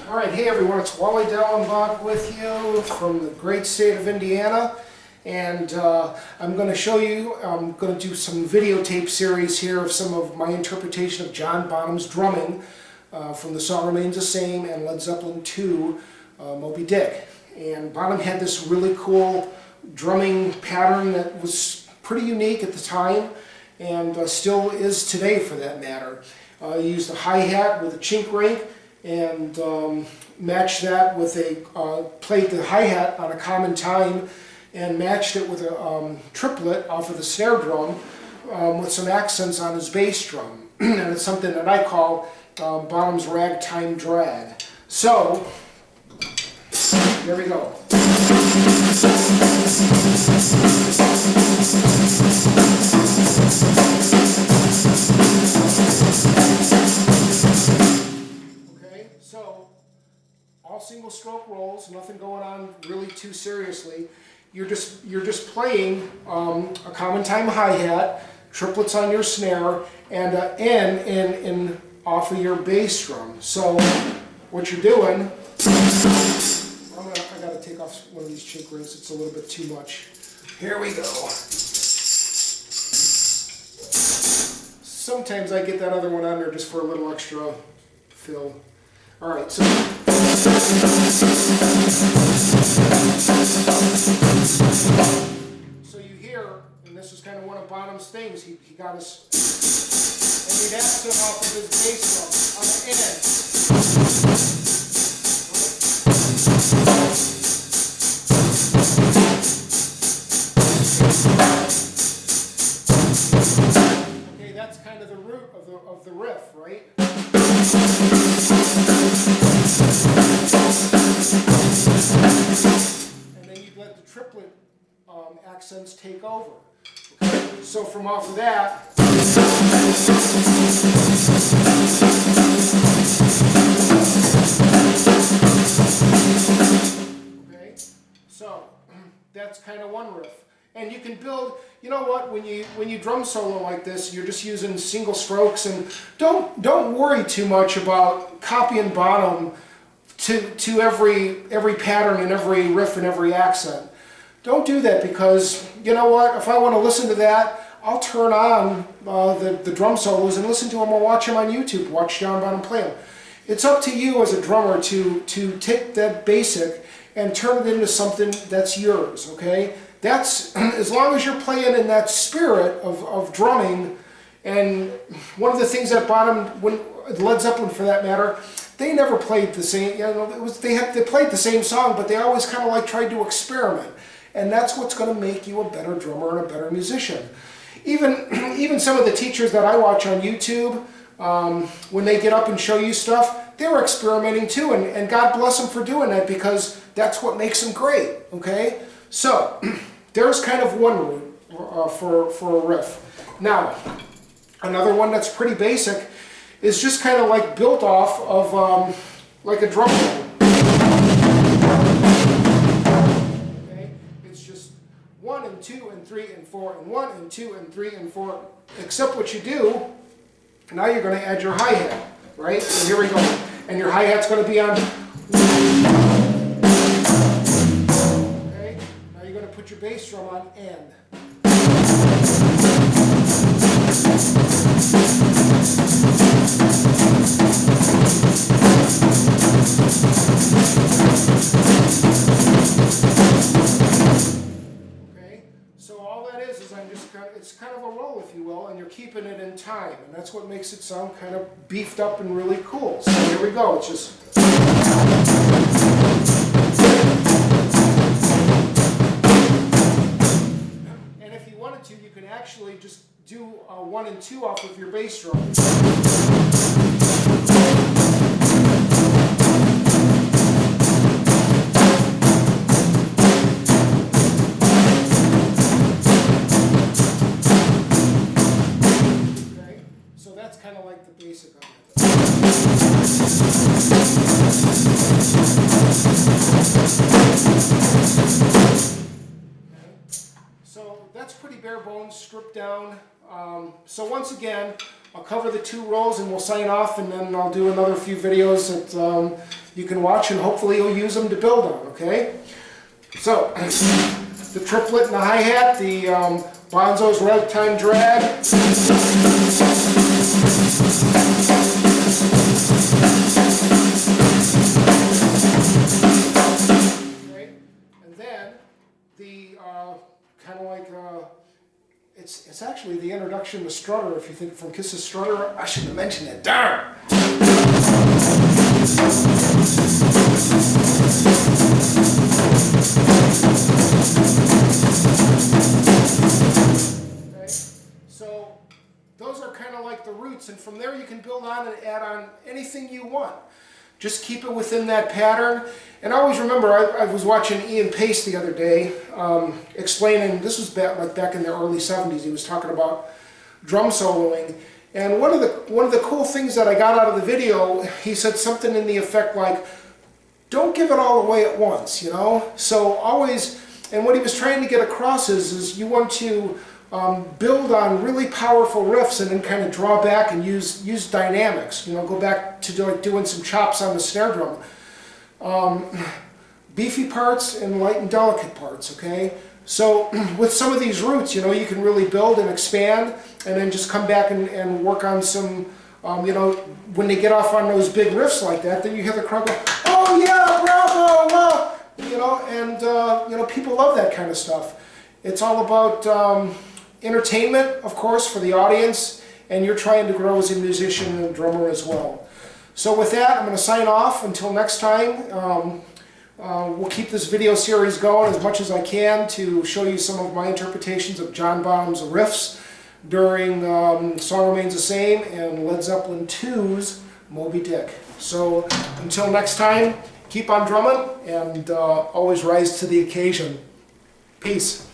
All right, hey everyone, it's Wally Dellenbach with you from the great state of Indiana, and I'm going to do some videotape series here of some of my interpretation of John Bonham's drumming from The Song Remains the Same and Led Zeppelin II, Moby-Dick. And Bonham had this really cool drumming pattern that was pretty unique at the time, and still is today for that matter. He used a hi-hat with a chink ring, and matched that with played the hi-hat on a common time and matched it with a triplet off of the snare drum with some accents on his bass drum. And it's something that I call Bonham's ragtime drag. So, there we go. So, all single stroke rolls, nothing going on really too seriously. You're just playing a common time hi-hat, triplets on your snare, and N in off of your bass drum. So what you're doing, I gotta take off one of these chink rings, it's a little bit too much. Here we go. Sometimes I get that other one on there just for a little extra fill. Alright, so you hear, and this is kind of one of Bonham's things, he got his, and he'd accent off of his bass drum on the end. Okay, that's kind of the root of the riff, right? And then you'd let the triplet accents take over. Okay? So from off of that, okay, so that's kind of one riff. And you can build, you know what, when you drum solo like this, you're just using single strokes, and don't worry too much about copying Bonham to every pattern and every riff and every accent. Don't do that, because you know what, if I want to listen to that, I'll turn on the drum solos and listen to them or watch them on YouTube, watch John Bonham play them. It's up to you as a drummer to take that basic and turn it into something that's yours, okay? That's, as long as you're playing in that spirit of drumming. And one of the things that Bonham, when Led Zeppelin for that matter, they never played the same, you know, they played the same song, but they always kind of like tried to experiment. And that's what's going to make you a better drummer and a better musician. Even some of the teachers that I watch on YouTube, when they get up and show you stuff, they were experimenting too, and God bless them for doing that, because that's what makes them great, okay? So, there's kind of one route for a riff. Now, another one that's pretty basic is just kind of like built off of like a drum roll. Okay? It's just 1 and 2 and 3 and 4 and 1 and 2 and 3 and 4. Except what you do, now you're going to add your hi-hat, right? So here we go. And your hi-hat's going to be on. Put your bass drum on N. Okay, so all that is I'm just it's kind of a roll, if you will, and you're keeping it in time, and that's what makes it sound kind of beefed up and really cool. So here we go. It's just. You can actually just do 1 and 2 off of your bass drum. Okay, so that's kind of like the basic of it. So that's pretty bare bones, stripped down. So once again, I'll cover the 2 rolls and we'll sign off, and then I'll do another few videos you can watch, and hopefully you'll use them to build on, okay? So, the triplet and the hi-hat, the Bonzo's ragtime drag. Okay. And then the kind of like it's actually the introduction to Strutter. If you think from Kiss's Strutter, I shouldn't have mentioned it. Darn. Okay, so those are kind of like the roots, and from there you can build on and add on anything you want. Just keep it within that pattern. And always remember, I was watching Ian Pace the other day explaining, this was back in the early 70s, he was talking about drum soloing. And one of the cool things that I got out of the video, he said something in the effect like, don't give it all away at once, you know? So always, and what he was trying to get across is you want to build on really powerful riffs and then kind of draw back and use dynamics. You know, go back to like doing some chops on the snare drum. Beefy parts and light and delicate parts, okay? So with some of these roots, you know, you can really build and expand and then just come back and work on some, you know, when they get off on those big riffs like that, then you hear the crowd go, oh yeah, bravo, wow! You know, and, you know, people love that kind of stuff. It's all about entertainment, of course, for the audience, and you're trying to grow as a musician and drummer as well. So with that, I'm going to sign off until next time. We'll keep this video series going as much as I can to show you some of my interpretations of John Bonham's riffs during Song Remains the Same and Led Zeppelin II's Moby-Dick. So until next time, keep on drumming and always rise to the occasion. Peace.